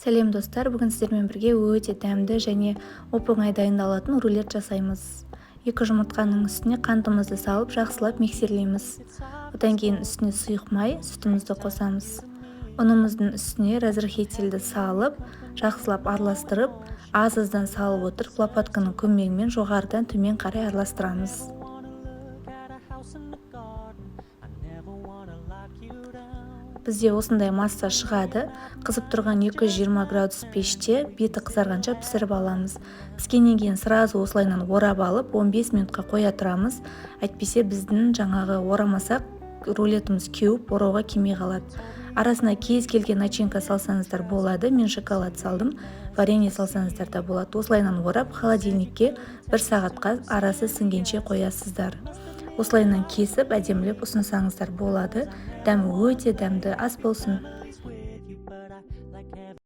Сәлем достар, бүгін сіздермен бірге өте дәмді және оп-оңай дайындалатын рулет жасаймыз. 2 жұмыртқаның үстіне қантымызды салып, жақсылап миксерлейміз. Одан кейін үстіне сұйық май, сүтімізді қосамыз. Ұнымыздың үстіне разрыхителді салып, жақсылап араластырып, аз-аздан салып отырып, лопатканың көмегімен жоғарыдан төмен қарай араластырамыз. Бізде осындай масса шығады. Қызып тұрған 220 градус пеште беті қызарғанша пісіріп аламыз. Піскеннен кейін сразу осылайынан орап алып 15 минутқа қоя тұрамыз. Әйтпесе біздің жаңағы орамасақ рулетіміз кеуіп орауға келмей қалады. Арасына кез келген начинка салсаңыздар болады. Мен шоколад салдым, варенье салсаңыздар да болады. Осылайынан орап холодильникке 1 сағатқа арасы сіңгенше қоясыздар. Осылайынан кесіп әдемілеп ұсынсаңыздар болады. Дәмі өте дәмді ас болсын.